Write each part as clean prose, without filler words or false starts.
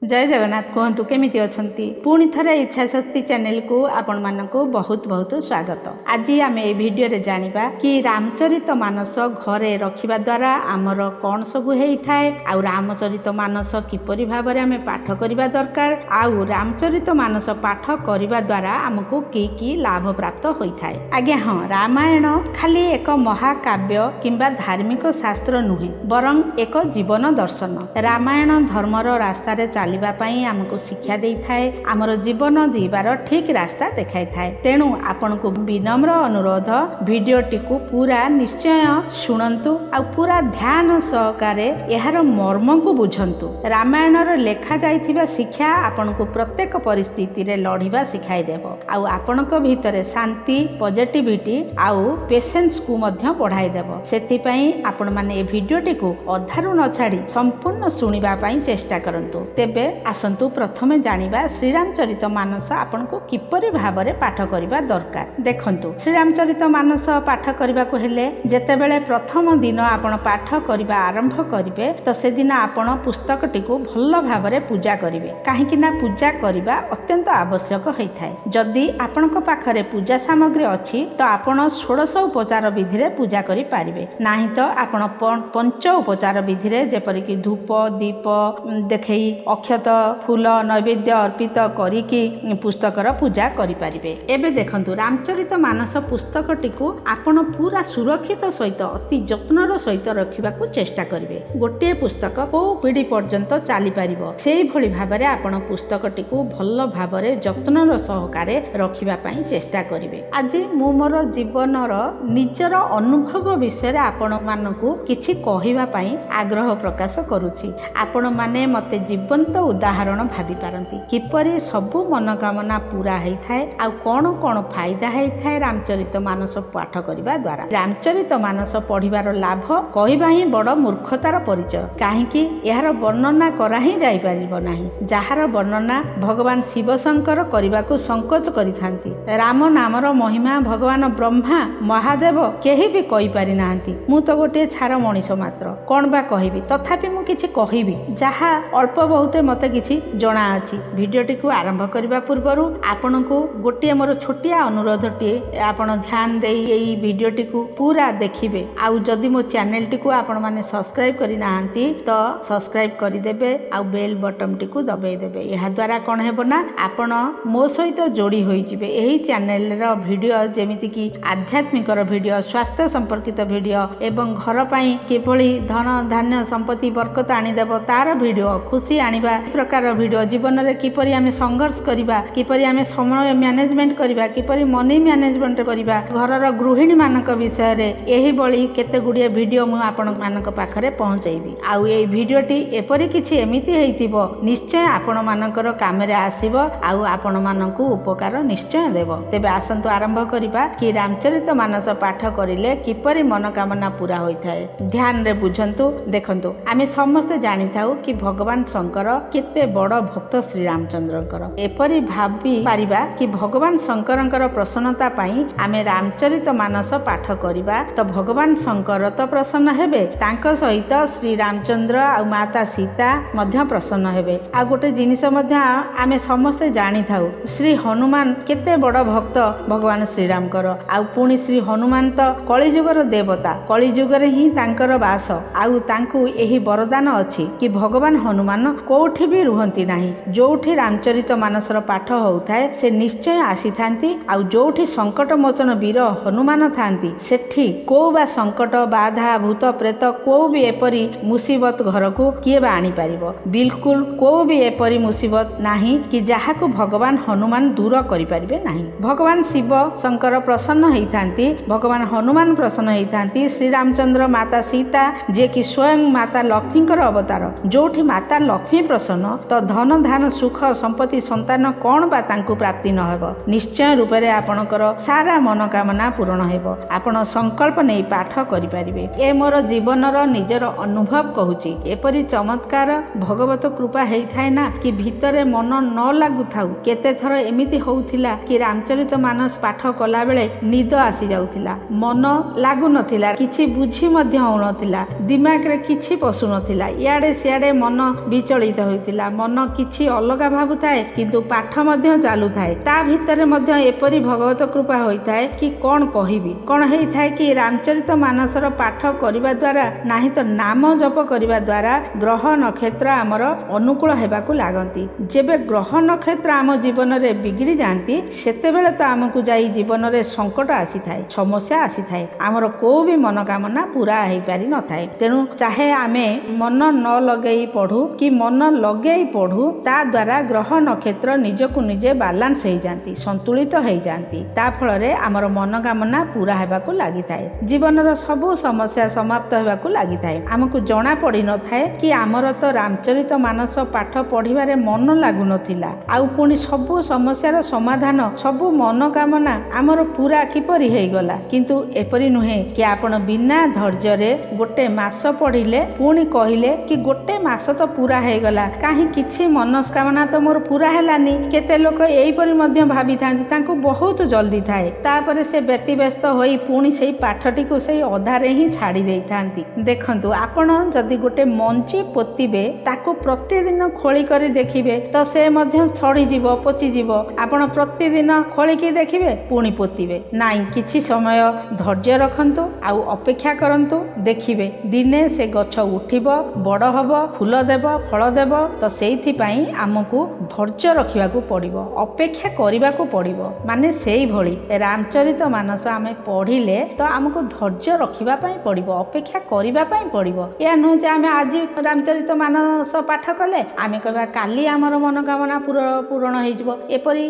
जय जगन्नाथ। कहतु केमिति अछंती। पुणी थरे इच्छा शक्ति चैनल को आपण मानकु बहुत बहुत स्वागत। आज आम ए वीडियो रे जानिबा कि रामचरित मानस घरे रखिबा द्वारा आमर कौन सब हेई थाए आउ रामचरित मानस किपरि भाबरे आमे पाठ करिबा दरकार आउ रामचरित मानस पाठ करिबा द्वारा हमकु की लाभ प्राप्त होई थाए। आज्ञा हां, रामायण खाली एक महाकाव्य किंबा धार्मिक शास्त्र नुहे बरं एक जीवन दर्शन। रामायण धर्मर रास्ता रे आमको शिक्षा दे थाए, आमर जीवन जीवार ठीक रास्ता देखाई थाए। तेणु आपण को विनम्र अनुरोध वीडियोटी को पूरा निश्चय शुणंतु आ पूरा ध्यान सहकारे यार मर्म को बुझंतु। रामायण लेखा जाइथिबा शिक्षा आपण को प्रत्येक परिस्थिति रे लड़िबा सिखाई देबो आउ आपणक भितरे शांति पॉजिटिविटी आउ पेशेंस को मध्य बढ़ाई देबो। सेति पई आपण माने ए वीडियोटी को अधारु न छाड़ी संपूर्ण सुनिबा पई चेष्टा करंतु। तेबे आसंतु प्रथमे जानिबा श्रीरामचरित मानस आपण को किपरि भाबरे पाठ करिबा दरकार। देखंतु, श्रीरामचरित मानस पाठ करिबा को हेले जेतेबेले प्रथम दिन आपण पाठ करिबा आरंभ करिवे तो से दिन आपण पुस्तकटी को भल भाबरे पूजा करिवे, काहेकि ना पूजा करिबा अत्यंत आवश्यक होई थाए। जदि आपणक पाखरे पूजा सामग्री अछि तो आपण 16 उपचार विधि रे पूजा करि पारिबे, नाही तो आपण पंच उपचार विधि रे जेपरि कि धूप दीप देखै अक्षत फूल नैवेद्य अर्पित करिकी पुस्तकर पूजा करि पारिबे। एबे देखंतु, रामचरित मानस पुस्तकटी को आपण पूरा सुरक्षित सहित अति जत्नर सहित रखिबाकू चेष्टा करिवे। गोटे पुस्तक को पीढ़ी पर्यंत चली पारिबो सेही भली भाबरे आपण पुस्तकटी को भल भाबरे जत्नर सहकारे रखिबा पई चेष्टा करिवे। आज मु मोर जीवनर निजर अनुभव विषय आपण मानकू किछि कहिबा पई आग्रह प्रकाश करूछि। आपण माने मते जीवंत उदाहरण भाभी पारंती किपरि सबु मनोकामना पूरा हेई थाए आ कोन कोन फायदा हेई थाए रामचरित मानस पाठ करिबा द्वारा। रामचरित मानस पढ़िबार लाभ कहिबा ही बड़ मूर्खतार परिचय, काहेकि यार वर्णना करा ही जाई परिबो नाही। जहार वर्णना भगवान शिव शंकर करिबाकू संकोच करिथांती। राम नामर महिमा भगवान ब्रह्मा महादेव केही भी कहि पारि नाहंती। मु तो गोटे छार मनीष मात्र, कोन बा कहिबी, तथापि मु किछि कहिबी जहा अल्प बहुत मते किछि जणा अछि। वीडियोटी को आरंभ करबा पूर्वरु आपन को गोटे मोर छोटिया अनुरोधटी आपण ध्यान देई एई वीडियोटी को पूरा देखिबे आउ जदि मो चैनल टी को आपण माने सब्सक्राइब करि नाहंती तो सब्सक्राइब करि देबे आउ बेल बटन टी को दबाई देबे। एहा द्वारा कोन हेबो ना आपण मो सहित जोड़ी होई जिवे। एही चैनल रो वीडियो जेमिति कि आध्यात्मिक वीडियो, स्वास्थ्य संपर्कित वीडियो एवं घर पई केभली धन धान्य संपत्ति बरकत आनी देबो तार वीडियो, खुशी आनिबा प्रकार वीडियो, जीवन रे किपरि आमे संघर्ष करिबा, किपरि आमे समय मैनेजमेंट करिबा, किपरि मनी मैनेजमेंट करिबा, घरर गृहिणी मानक विषय रे एही बळी केते गुडिये वीडियो मु आपण मानक पाखरे पहुंचैबी। आउ ए वीडियोटी एपरि किछि एमिति हेइतिबो निश्चय आपण मानकर कामरे आसीबो आउ आपण मानकू उपकार निश्चय देबो। तेबे आसंतु आरंभ करिबा कि रामचरित मानस पाठ करिले किपरि मनोकामना पूरा होई थाए। ध्यान रे बुझंतु। देखंतु, आमे समस्त जानि थाउ कि भगवान शंकर केते बड़ भक्त श्री रामचंद्रकर। एपरि भाबी पारिबा कि भगवान शंकरंकर प्रसन्नता पाई आमे रामचरित मानस पाठ करिबा तो भगवान शंकर तो प्रसन्न हेबे, तांको सहित श्री रामचंद्र आ माता सीता मध्य प्रसन्न हेबे। आ गोटे जिनिस मध्य आमे समस्त जानि थाउ, श्री हनुमान केते बड़ भक्त भगवान श्री रामकर। आ पुणी श्री हनुमान तो कलिजुगर देवता, कलिजुगर ही तांकर वास। आउ तांकू एही वरदान अछि कि भगवान हनुमान कोठी भी रुहंती नाही। जोठी रामचरित मानसर पाठ होउथाए से निश्चय आसी थांती आउ जोठी संकट मोचन वीर हनुमान थांती सेठी को बा संकट बाधा भूत प्रेत को भी एपरी मुसीबत घर को किए बा आनी पारिबो। बिल्कुल को भी एपरी मुसीबत नाही कि जाहाकू भगवान हनुमान दूर करि पारिबे नाही। भगवान शिव शंकर प्रसन्न हेई थांती, भगवान हनुमान प्रसन्न हेई थांती। श्री रामचंद्र माता सीता जे कि स्वयं माता लक्ष्मीकर अवतार। जोठी माता लक्ष्मी प्रसन्न तो धन धान सुख संपत्ति संतान कौन बा तांकु प्राप्ति न हेबो। निश्चय रूप से आपणकर सारा मनोकामना पूर्ण हेबो। आपण संकल्प नहीं पाठ करि पारिबे। ए मोर जीवनर निजर अनुभव कहूची। एपरि चमत्कार भगवत कृपा हेई थाए ना कि भितरे मन न ଲାଗୁଥାଉ केते थर एमिति होउथिला कि रामचरित मानस पाठ कला बेले निद आसी जाउथिला मन लागु नथिला किछि बुझी मध्य होउनथिला दिमाग रे किछि पसु नथिला इयाडे सियाडे मन विचलित होइथिला मन किछि अलगा भाबुथाए किंतु पाठ मध्य चालू थाए ता भितरे मध्य एपरि भगवत कृपा होइथाए कि कोन कहिबि कोन हेइथाए कि रामचरित मानसर पाठ करिबा द्वारा नाही तो नाम जप करिबा द्वारा ग्रह नक्षत्र आमर अनुकूल हेबाकू लागंती जेबे ग्रह नक्षत्र आम जीवन रे बिगड़ी जाती सेते बेले तो आमको जाई जीवन रे संकट आसी थाए समस्या आसी थाए आमर को भी मनोकामना पूरा हो पारि न थाए तेणु चाहे आमे मन न लगेई पढ़ू कि मन लगेई पढ़ू ता द्वारा ग्रह नक्षत्र निजकु निजे बालांस हो जाती संतुलित हो जाती ता फल रे आमर मनोकामना पूरा हेबाकू लागि थाए जीवन रो सबु समस्या समाप्त हेबाकू लागि थाए आमको जणा पड़ी न थाए कि आमर तो रामचरित मानस पाठ पढ़िबारे मन लागु नथिला आउ पुणी सबु समस्यार समाधान सबु मनोकामना आमर पूरा किपरि हे गला किंतु एपरि नुहे कि आपण बिना धैर्य रे गोटे मास पढ़िले पुणी कहिले कि गोटे मास तो पूरा हे गला काहे किछि मनोकामना तो मोर पूरा हेलानी केते लोक एई परि मध्य भाबी थांती तांको बहुत जल्दी थाए तापरे से व्यतिव्यस्त होई पुणी सेई पाठटी को सेई अधारे ही छाड़ी देई थांती देखंतु आपण जदि गोटे मंची पोतिबे ताको प्रतिदिन खोली करी देखिबे तो से मध्य छड़ी जीवो पची जीवो आपण प्रतिदिन खोलिकी देखिबे पुणी पोतिबे नाई किछि समय धैर्य रखंतु आउ अपेक्षा करंतु देखिबे दिने से गछ उठिबो बड़ हबो फूल देबो फल देबो तो सेइथि पई आमको धैर्य रखिबाकू पड़िबो अपेक्षा करिबाकू पड़िबो माने सेई भली रामचरित मानस आमे पढ़िले तो आमको धैर्य रखिबा पई पड़िबो अपेक्षा करिबा पई पड़िबो या न जे आमे आज रामचरित मानस पाठ कले आमे कहबा काली हमर मनोकामना पूर्ण हो एपरी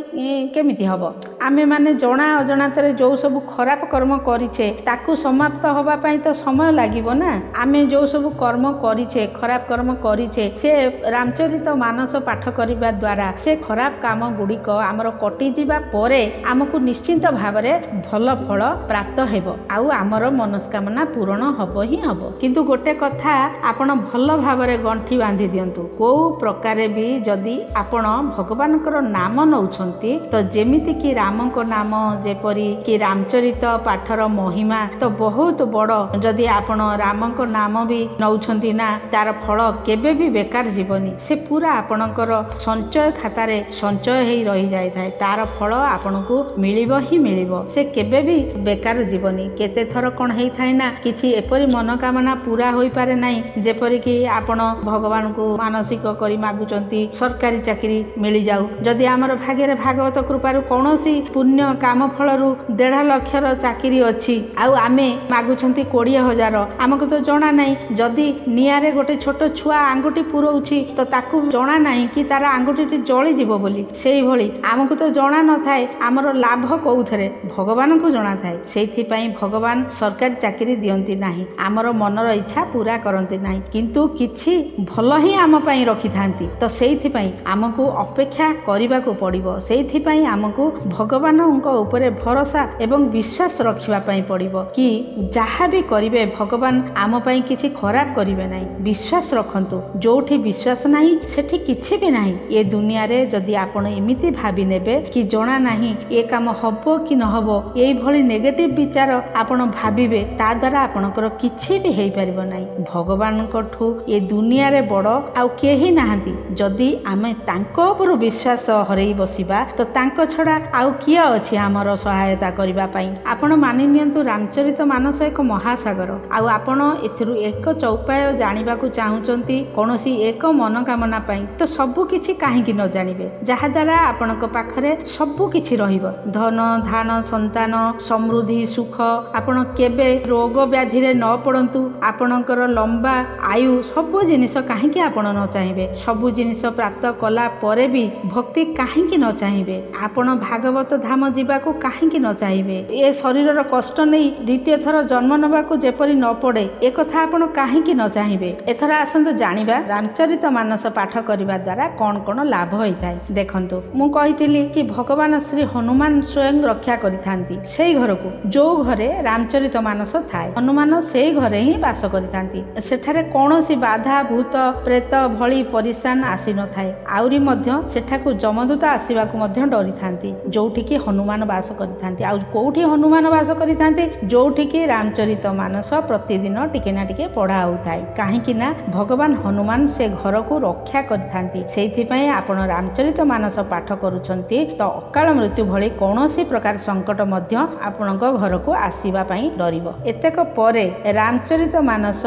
केमिति हबो आमे माने जणा अजणातरे जो सब खराब कर्म करिछे ताकू समाप्त होबा पई तो समय लागिबो ना आमे जो सब कर्म करिछे खराब कर्म करिछे से रामचरित मानस पाठ करिबा द्वारा से खराब काम गुड़िक आमर कटि जिबा परे आमको निश्चिंत भावरे भल फल प्राप्त हेबो आउ आमर मनस्कामना पूर्ण हबो ही हबो किंतु गोटे कथा आपण भल भावरे गंठी बांधी दियंतु को प्रकारे भी जदि आपण भगवानकर नाम नौछंती तो जेमिति कि रामको नाम जेपरी कि रामचरित पाठर महिमा तो बहुत बड़ जदि आपण रामको नाम भी नौछंती ना तार फल केबे भी बेकार जीवनी से पूरा आपणकर संचय खातारे संचय हेई रही जाय थाए तार फल आपणको मिलिबो ही मिलिबो से केबे भी बेकार जीवनी केते थर कोन हेई थाए ना किछि एपरी मनोकामना पूरा होई पारे नाही जेपरी कि आपण भगवान को मानसिक करी मागुचंती सरकारी चाकरी मिली जाऊ जदि आमर भाग्य भागवत कृपारू कौनसी पुण्य काम फलरू 1.5 लाखर चाकरी अच्छी आउ आमे मागुछंती 20,000 आमको तो जना नाही जदि नियारे गोटे छोट छुआ आंगुठी पुरौछि तो ताकू जना नाही कि तार आंगुठी जळी जीवो बोली सेही भली आमको तो जना न थाए आमर लाभ कोउथरे भगवान को जना थाए सेथि पई भगवान सरकारी चाकरी दियंती नाही आमर मनर इच्छा पूरा करंती नाही किंतु किछि भल ही आम पई रखि थांती तो सेथि पई आमको अपेक्षा करिबाकू पड़िबो सेथि पई आमको भगवानଙ୍କ उपरे भरोसा एवं विश्वास रखिबा पई पड़िबो कि जहाँ भी करिवे भगवान आम पई किछि खराब करिवे नाही विश्वास रखंतु जोठी विश्वास नाही सेठी किछि भी नाही ए दुनिया रे जदि आपण एमिति भाबी नेबे कि जणा नाही ए काम हबो कि न हबो एई भली नेगेटिव विचार आपण भाबिबे ता द्वारा आपणकर किछि भी हेई परिबो नाही भगवानଙ୍କ ठू ए दुनिया रे बड़ आउ केही नाहंती जदि आमे तांको उपर विश्वास हरई बसिबा तो तांको छड़ा आउ किए अछि हमर सहायता करिबा पई आपण मानि नियंतु रामचरित मानस एक महासागर आउ आपण एथिरु एक चौपाय जानिबा को चाहुचंती कोनोसी एक मनोकामना पई तो सबु किछि काहे कि न जानिबे जहा द्वारा आपणक पाखरे सबु किछि रहिबो धन धान संतान समृद्धि सुख आपण केबे रोग व्याधि रे न पड़ंतु आपणकर लंबा आयु सबु जिनिस काहे कि आपण न चाहिबे सबु जिनिस प्राप्त कला परे भी भक्ति काहे कि न चाहिबे आपण भागवत धाम जीवाको काहे कि न चाहिबे ए शरीरर कष्ट नहीं द्वितीय थर जन्म नबाको जेपरि न पड़े ए कथा आपण काहे कि न चाहिबे एथर आसंत जानिबा रामचरित मानस पाठ करिबा द्वारा कोन कोन लाभ होई थाए देखंतु मु कहितली कि भगवान श्री हनुमान स्वयं रक्षा करिथांती सेई घर को जो घरे रामचरित मानस थाए हनुमान सेई घरे ही वास करिथांती सेठारे कोनोसी बाधा भूत प्रेत भली परिशान आसी न थाए आउरी मध्य ସେଠାକୁ ଯମଦୂତ ଆସିବାକୁ ମଧ୍ୟ ଡରିଥାନ୍ତି, ଯୋଉଠିକି ହନୁମାନ ବାସ କରିଥାନ୍ତି। ଆଉ କୋଉଠି ହନୁମାନ ବାସ କରିଥାନ୍ତି? ଯୋଉଠିକି ରାମଚରିତ ମାନସ ପ୍ରତିଦିନ ଟିକେ ନା ଟିକେ ପଢା ହଉଥାଏ। କାହିଁକି ନା ଭଗବାନ ହନୁମାନ ସେ ଘରକୁ ରକ୍ଷା କରିଥାନ୍ତି। ସେଇଥିପାଇଁ ଆପଣ ରାମଚରିତ ମାନସ ପାଠ କରୁଛନ୍ତି ତ ଅକାଳ ମୃତ୍ୟୁ ଭଳି କୌଣସି ପ୍ରକାର ସଙ୍କଟ ମଧ୍ୟ ଆପଣଙ୍କ ଘରକୁ ଆସିବା ପାଇଁ ଡରିବ। ଏତେକ ପରେ ରାମଚରିତ ମାନସ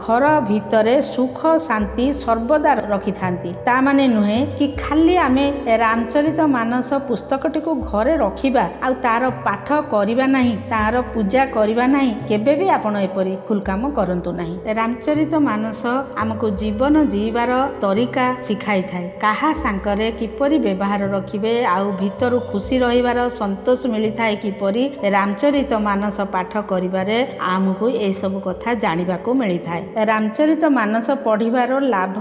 ଘର ଭିତରେ ସୁଖ ଶାନ୍ତି ସର୍ବଦା ରଖିଥାନ୍ତି। ତା ମାନେ ନୁହେଁ କି ଖାଲି ଆମେ ରାମଚରିତ ମାନସ ପୁସ୍ତକଟିକୁ ଘରେ ରଖିବା ଆଉ ତାର ପାଠ କରିବା ନାହିଁ, ତାର ପୂଜା କରିବା ନାହିଁ। କେବେ ବି ଆପଣ ଏପରି ଭୁଲ କାମ କରନ୍ତୁ ନାହିଁ। ରାମଚରିତ ମାନସ ଆମକୁ ଜୀବନ ଜୀଇବାର ତରିକା ଶିଖାଇଥାଏ। କାହା ସାଙ୍ଗରେ କିପରି ବ୍ୟବହାର ରଖିବେ ଆଉ ଭିତରୁ ଖୁସି ରହିବାର ସନ୍ତୋଷ ମିଳିଥାଏ କିପରି, ରାମଚରିତ ମାନସ ପାଠ କରିବାରେ ଆମକୁ ଏସବୁ କଥା ଜାଣିବାକୁ ମିଳିଥାଏ। ରାମଚରିତ ମାନସ ପଢିବାର ଲାଭ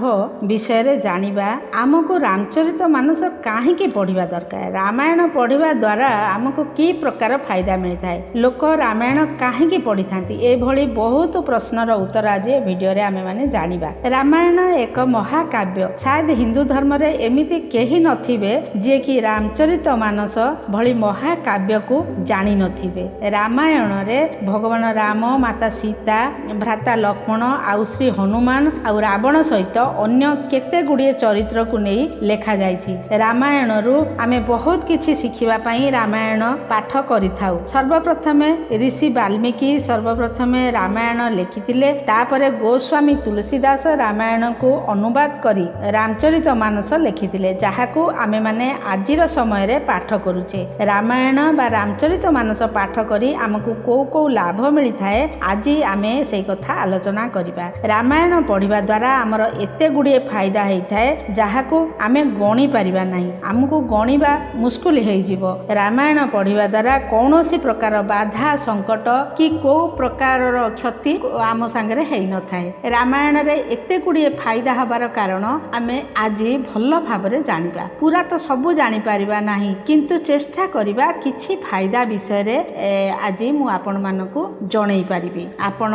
ବିଷୟରେ ଜାଣିବା। ଆମକୁ ରାମଚରିତ ମାନସ କାହିଁକି ପଢିବା ଦରକାର? ରାମାୟଣ ପଢିବା ଦ୍ୱାରା ଆମକୁ କି ପ୍ରକାର ଫାଇଦା ମିଳିଥାଏ? ଲୋକ ରାମାୟଣ କାହିଁକି ପଢିଥାନ୍ତି? ଏଭଳି ବହୁତ ପ୍ରଶ୍ନର ଉତ୍ତର ଆଜି ଏ ଭିଡିଓରେ ଆମେ ମାନେ ଜାଣିବା। ରାମାୟଣ ଏକ ମହାକାବ୍ୟ। ସାୟଦ ହିନ୍ଦୁ ଧର୍ମରେ ଏମିତି କେହି ନଥିବେ ଯିଏକି ରାମଚରିତ ମାନସ ଭଳି ମହାକାବ୍ୟକୁ ଜାଣିନଥିବେ। ରାମାୟଣରେ ଭଗବାନ ରାମ, ମାତା ସୀତା, ଭ୍ରାତା ଲକ୍ଷ୍ମଣ ଆଉ ଶ୍ରୀ ହନୁମାନ ଆଉ ରାବଣ ସହିତ ଅନ୍ୟ କେତେ ଗୁଡ଼ିଏ ଚରିତ୍ରକୁ ନେଇ ଲେଖାଯାଇଛି। ରାମାୟଣରୁ ଆମେ ବହୁତ କିଛି ଶିଖିବା ପାଇଁ ରାମାୟଣ ପାଠ କରିଥାଉ। ସର୍ବପ୍ରଥମେ ଋଷି ବାଲ୍ମୀକି ସର୍ବପ୍ରଥମେ ରାମାୟଣ ଲେଖିଥିଲେ। ତାପରେ ଗୋସ୍ୱାମୀ ତୁଳସୀ ଦାସ ରାମାୟଣକୁ ଅନୁବାଦ କରି ରାମଚରିତ ମାନସ ଲେଖିଥିଲେ, ଯାହାକୁ ଆମେ ମାନେ ଆଜିର ସମୟରେ ପାଠ କରୁଛେ। ରାମାୟଣ ବା ରାମଚରିତ ମାନସ ପାଠ କରି ଆମକୁ କୋଉ କୋଉ ଲାଭ ମିଳିଥାଏ, ଆଜି ଆମେ ସେଇ କଥା ଆଲୋଚନା କରିବା। ରାମାୟଣ ପଢିବା ଦ୍ୱାରା ଆମର ଏତେ ଗୁଡ଼ିଏ ଫାଇଦା ହେଇଥାଏ ଯାହାକୁ ଆମେ ଗଣି ପାରିବା ନାହିଁ। ଆମକୁ ଗଣିବା ମୁସ୍କିଲ ହେଇଯିବ। ରାମାୟଣ ପଢିବା ଦ୍ୱାରା କୌଣସି ପ୍ରକାର ବାଧା ସଙ୍କଟ କି କୋଉ ପ୍ରକାରର କ୍ଷତି ଆମ ସାଙ୍ଗରେ ହେଇନଥାଏ। ରାମାୟଣରେ ଏତେ ଗୁଡ଼ିଏ ଫାଇଦା ହବାର କାରଣ ଆମେ ଆଜି ଭଲ ଭାବରେ ଜାଣିବା। ପୁରା ତ ସବୁ ଜାଣିପାରିବା ନାହିଁ, କିନ୍ତୁ ଚେଷ୍ଟା କରିବା କିଛି ଫାଇଦା ବିଷୟରେ ଆଜି ମୁଁ ଆପଣମାନଙ୍କୁ ଜଣେଇ ପାରିବି। ଆପଣ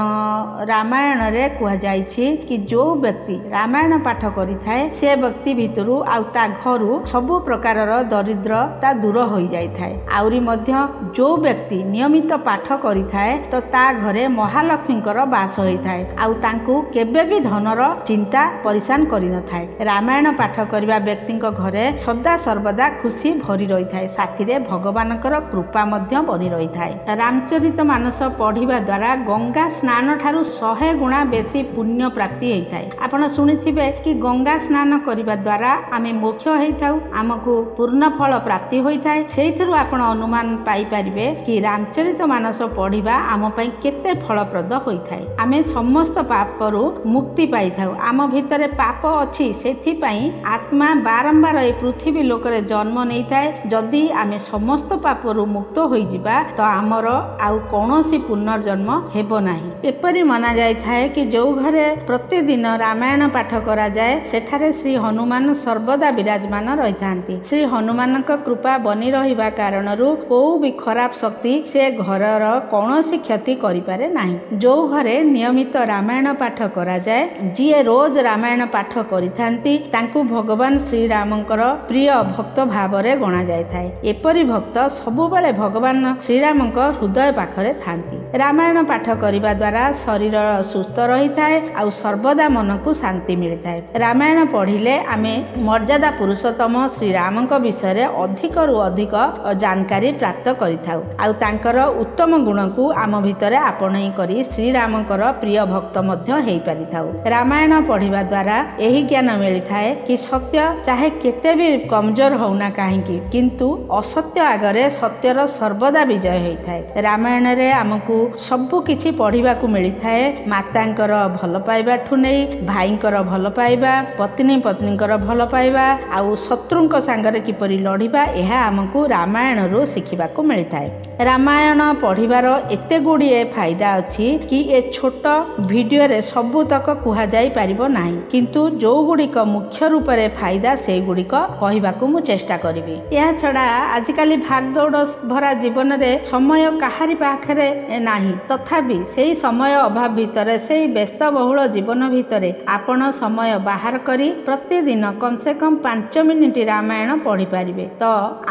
ରାମାୟଣରେ କୁହାଯାଇଛି କି ଯୋଉ ବ୍ୟକ୍ତି ରାମାୟଣ ପାଠ କରିଥାଏ ସେ ବ୍ୟକ୍ତି ଭିତରୁ ଆଉ ତା ଘରୁ ସବୁ ପ୍ରକାରର ଦରିଦ୍ରତା ଦୂର ହୋଇଯାଇଥାଏ। ଆହୁରି ମଧ୍ୟ ଯୋଉ ବ୍ୟକ୍ତି ନିୟମିତ ପାଠ କରିଥାଏ ତ ତା ଘରେ ମହାଲକ୍ଷ୍ମୀଙ୍କର ବାସ ହୋଇଥାଏ ଆଉ ତାଙ୍କୁ କେବେ ବି ଧନର ଚିନ୍ତା ପରିଶାନ କରିନଥାଏ। ରାମାୟଣ ପାଠ କରିବା ବ୍ୟକ୍ତିଙ୍କ ଘରେ ସଦା ସର୍ବଦା ଖୁସି ଭରି ରହିଥାଏ, ସାଥିରେ ଭଗବାନଙ୍କର କୃପା ମଧ୍ୟ ବନି ରହିଥାଏ। ରାମଚରିତ ମାନସ ପଢିବା ଦ୍ୱାରା ଗଙ୍ଗା ସ୍ନାନ ଠାରୁ 100 ଗୁଣା ବେଶୀ ପୁଣ୍ୟ ପ୍ରାପ୍ତି ହେଇଥାଏ। ଆପଣ ଶୁଣିଥିବେ କି ଗଙ୍ଗା ସ୍ନାନ କରିବା ଦ୍ୱାରା ଆମେ ମୋକ୍ଷ ହେଇଥାଉ, ଆମକୁ ପୂର୍ଣ୍ଣ ଫଳ ପ୍ରାପ୍ତି ହୋଇଥାଏ। ସେଇଥିରୁ ଆପଣ ଅନୁମାନ ପାଇପାରିବେ କି ରାମଚରିତ ମାନସ ପଢିବା ଆମ ପାଇଁ କେତେ ଫଳପ୍ରଦ ହୋଇଥାଏ। ଆମେ ସମସ୍ତ ପାପରୁ ମୁକ୍ତି ପାଇଥାଉ। ଆମ ଭିତରେ ପାପ ଅଛି, ସେଥିପାଇଁ ଆତ୍ମା ବାରମ୍ବାର এই ପୃଥିବୀ ଲୋକରେ ଜନ୍ମ ନେଇଥାଏ। ଯଦି ଆମେ ସମସ୍ତ ପାପରୁ ମୁକ୍ତ ହୋଇଯିବା ତ ଆମର ଆଉ କୌଣସି ପୁନର୍ଜନ୍ମ ହେବ ନାହିଁ। ଏପରି ମନା ଯାଇଥାଏ କି ଯୋଉ ଘରେ ପ୍ରତିଦିନ ରାମାୟଣ ପାଠ କରାଯାଏ ସେଠାରେ ଶ୍ରୀ ହନୁମାନ ସର୍ବଦା ବିରାଜମାନ ରହିଥାନ୍ତି। ଶ୍ରୀ ହନୁମାନଙ୍କ କୃପା ବନି ରହିବା କାରଣରୁ କୋଉ ବି ଖରାପ ଶକ୍ତି ସେ ଘରର କୌଣସି କ୍ଷତି କରିପାରେ ନାହିଁ। ଯୋଉ ଘରେ ନିୟମିତ ରାମାୟଣ ପାଠ କରାଯାଏ, ଯିଏ ରୋଜ ରାମାୟଣ ପାଠ କରିଥାନ୍ତି ତାଙ୍କୁ ଭଗବାନ ଶ୍ରୀରାମଙ୍କର ପ୍ରିୟ ଭକ୍ତ ଭାବରେ ଗଣା ଯାଇଥାଏ। ଏପରି ଭକ୍ତ ସବୁବେଳେ ଭଗବାନ ଶ୍ରୀରାମଙ୍କ ହୃଦୟ ପାଖରେ ଥାନ୍ତି। ରାମାୟଣ ପାଠ କରିବା ଦ୍ୱାରା ଶରୀର ସୁସ୍ଥ ରହିଥାଏ ଆଉ ସର୍ବଦା ମନକୁ ଶାନ୍ତି ମିଳିଥାଏ। ରାମାୟଣ ପଢିଲେ ଆମେ ମର୍ଯ୍ୟାଦା ପୁରୁଷୋତ୍ତମ ଶ୍ରୀରାମଙ୍କ ବିଷୟରେ ଅଧିକରୁ ଅଧିକ ଜାନକାରୀ ପ୍ରାପ୍ତ କରିଥାଉ ଆଉ ତାଙ୍କର ଉତ୍ତମ ଗୁଣକୁ ଆମ ଭିତରେ ଆପଣେଇ କରି ଶ୍ରୀରାମଙ୍କର ପ୍ରିୟ ଭକ୍ତ ମଧ୍ୟ ହେଇପାରିଥାଉ। ରାମାୟଣ ପଢିବା ଦ୍ୱାରା ଏହି ଜ୍ଞାନ ମିଳିଥାଏ କି ସତ୍ୟ ଚାହେ କେତେ ବି କମଜୋର ହଉନା କାହିଁକି, କିନ୍ତୁ ଅସତ୍ୟ ଆଗରେ ସତ୍ୟର ସର୍ବଦା ବିଜୟ ହୋଇଥାଏ। ରାମାୟଣରେ ଆମକୁ ସବୁ କିଛି ପଢିବାକୁ ମିଳିଥାଏ। ମାତାଙ୍କର ଭଲ ପାଇବାଠୁ ନେଇ ଭାଇଙ୍କର ଭଲ ପାଇବା, ପତ୍ନୀ ପତ୍ନୀଙ୍କର ଭଲ ପାଇବା ଆଉ ଶତ୍ରୁଙ୍କ ସାଙ୍ଗରେ କିପରି ଲଢିବା, ଏହା ଆମକୁ ରାମାୟଣରୁ ଶିଖିବାକୁ ମିଳିଥାଏ। ରାମାୟଣ ପଢିବାର ଏତେ ଗୁଡ଼ିଏ ଫାଇଦା ଅଛି କି ଏ ଛୋଟ ଭିଡିଓରେ ସବୁତକ କୁହାଯାଇ ପାରିବ ନାହିଁ, କିନ୍ତୁ ଯୋଉ ଗୁଡ଼ିକ ମୁଖ୍ୟ ରୂପରେ ଫାଇଦା ସେଇଗୁଡ଼ିକ କହିବାକୁ ମୁଁ ଚେଷ୍ଟା କରିବି। ଏହା ଛଡ଼ା ଆଜିକାଲି ଭାଗଦୌଡ଼ ଭରା ଜୀବନରେ ସମୟ କାହାରି ପାଖରେ ନାହିଁ ତଥାପି ସେଇ ସମୟ ଅଭାବ ଭିତରେ ସେଇ ବ୍ୟସ୍ତବହୁଳ ଜୀବନ ଭିତରେ ଆପଣ ସମୟ ବାହାର କରି ପ୍ରତିଦିନ କମ ସେ କମ 5 ମିନିଟ ରାମାୟଣ ପଢ଼ିପାରିବେ ତ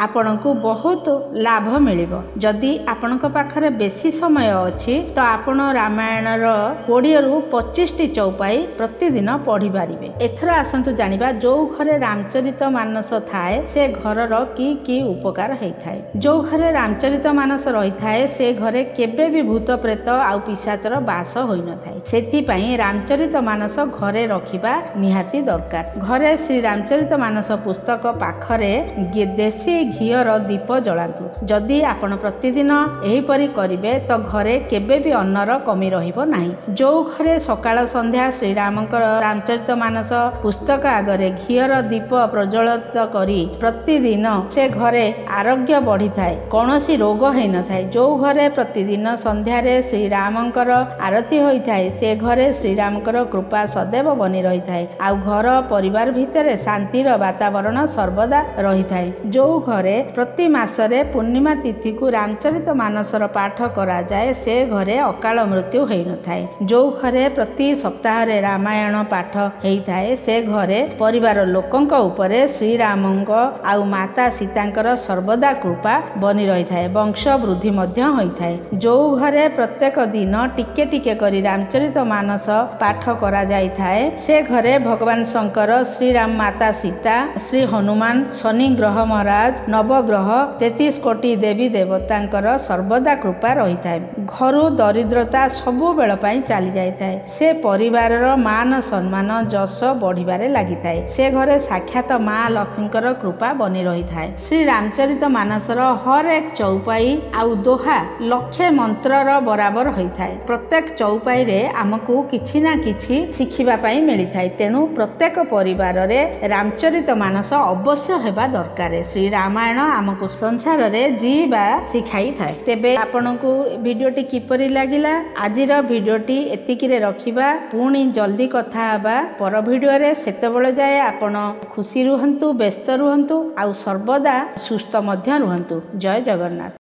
ଆପଣଙ୍କୁ ବହୁତ ଲାଭ ମିଳିବ। ଯଦି ଆପଣଙ୍କ ପାଖରେ ବେଶୀ ସମୟ ଅଛି ତ ଆପଣ ରାମାୟଣର 20ରୁ 25ଟି ଚଉପାଇ ପ୍ରତିଦିନ ପଢ଼ିପାରିବେ। ଏଥର ଆସନ୍ତୁ ଜାଣିବା ଯୋଉ ଘରେ ରାମଚରିତ ମାନସ ଥାଏ ସେ ଘରର କି କି ଉପକାର ହେଇଥାଏ। ଯୋଉ ଘରେ ରାମଚରିତ ମାନସ ରହିଥାଏ ସେ ଘରେ କେବେ ବି ଭୂତ ପ୍ରେତ ଆଉ ପିଶାଚର ବାସ ହୋଇନଥାଏ। ସେଥିପାଇଁ ରାମଚରିତ ମାନସ ଘରେ ରଖିବା ନିହାତି ଦରକାର। ଘରେ ଶ୍ରୀ ରାମଚରିତ ମାନସ ପୁସ୍ତକ ପାଖରେ ଦେଶୀ ଘିଅର ଦୀପ ଜଳାନ୍ତୁ। ଯଦି ଆପଣ ପ୍ରତିଦିନ ଏହିପରି କରିବେ ତ ଘରେ କେବେ ବି ଅନ୍ନର କମି ରହିବ ନାହିଁ। ଯୋଉ ଘରେ ସକାଳ ସନ୍ଧ୍ୟା ଶ୍ରୀରାମଙ୍କର ରାମଚରିତ ମାନସ ପୁସ୍ତକ ଆଗରେ ଘିଅର ଦୀପ ପ୍ରଜ୍ୱଳିତ କରି ପ୍ରତିଦିନ ସେ ଘରେ ଆରୋଗ୍ୟ ବଢିଥାଏ, କୌଣସି ରୋଗ ହେଇନଥାଏ। ଯୋଉ ଘରେ ପ୍ରତିଦିନ ସନ୍ଧ୍ୟାରେ ଶ୍ରୀରାମଙ୍କର ଆରତି ହୋଇଥାଏ ସେ ଘରେ ଶ୍ରୀରାମଙ୍କର କୃପା ସदैବ ବନି ରହିଥାଏ ଆଉ ଘର ପରିବାର ଭିତରେ ଶାନ୍ତିର ବାତାବରଣ ସର୍ବଦା ରହିଥାଏ। ଯୋଉ ଘରେ ପ୍ରତି ମାସରେ ପୂର୍ଣ୍ଣିମା ତିଥିକୁ ରାମଚରିତ ମାନସର ପାଠ କରାଯାଏ ସେ ଘରେ ଅକାଳ ମୃତ୍ୟୁ ହେଇନଥାଏ। ଯୋଉ ଘରେ ପ୍ରତି ସପ୍ତାହରେ ରାମାୟଣ ପାଠ ହେଇଥାଏ ସେ ଘରେ ପରିବାର ଲୋକଙ୍କ ଉପରେ ଶ୍ରୀରାମଙ୍କ ଆଉ ମାତା ସୀତାଙ୍କର ସର୍ବଦା କୃପା ବନି ରହିଥାଏ, ବଂଶ ବୃଦ୍ଧି ମଧ୍ୟ ହୋଇଥାଏ। ଯୋଉ ଘରେ ପ୍ରତ୍ୟେକ ଦିନ ଟିକେ ଟିକେ କରି ରାମଚରିତ ମାନସ ପାଠ କରାଯାଇଥାଏ ସେ ଘରେ ଭଗବାନ ଶଙ୍କର, ଶ୍ରୀରାମ, ମାତା ସୀତା, ଶ୍ରୀ ହନୁମାନ, ଶନି ଗ୍ରହ ମହାରାଜ, ନବଗ୍ରହ, 33 କୋଟି ଦେବୀ ଦେବତାଙ୍କର ସର୍ବଦା କୃପା ରହିଥାଏ। ଘରୁ ଦରିଦ୍ରତା ସବୁବେଳ ପାଇଁ ଚାଲି ଯାଇଥାଏ। ସେ ପରିବାରର ମାନ ସମ୍ମାନ ଯଶ ବଢିବାରେ ଲାଗିଥାଏ। ସେ ଘରେ ସାକ୍ଷାତ ମା ଲକ୍ଷ୍ମୀଙ୍କର କୃପା ବନି ରହିଥାଏ। ଶ୍ରୀ ରାମଚରିତ ମାନସର ହର ଏକ ଚଉପାଇ ଆଉ ଦୋହା ଲକ୍ଷେ ମନ୍ତ୍ରର ବରାବର ହୋଇଥାଏ। ପ୍ରତ୍ୟେକ ଚଉପାଇରେ ଆମକୁ କିଛି ନା କିଛି ଶିଖିବା ପାଇଁ ମିଳିଥାଏ। ତେଣୁ ପ୍ରତ୍ୟେକ ପରିବାରରେ ରାମଚରିତ ମାନସ ଅବଶ୍ୟ ହେବା ଦରକାର। ଶ୍ରୀ ରାମାୟଣ ଆମକୁ ସଂସାରରେ ଯିବା ଶିଖାଇଥାଏ। ତେବେ ଆପଣଙ୍କୁ ଭିଡ଼ିଓଟି କିପରି ଲାଗିଲା? ଆଜିର ଭିଡ଼ିଓଟି ଏତିକିରେ ରଖିବା। ପୁଣି ଜଲ୍ଦି କଥା ହେବା ପର ଭିଡ଼ିଓରେ। ସେତେବେଳେ ଯାଏ ଆପଣ ଖୁସି ରୁହନ୍ତୁ, ବ୍ୟସ୍ତ ରୁହନ୍ତୁ ଆଉ ସର୍ବଦା ସୁସ୍ଥ ମଧ୍ୟ ରୁହନ୍ତୁ। ଜୟ ଜଗନ୍ନାଥ।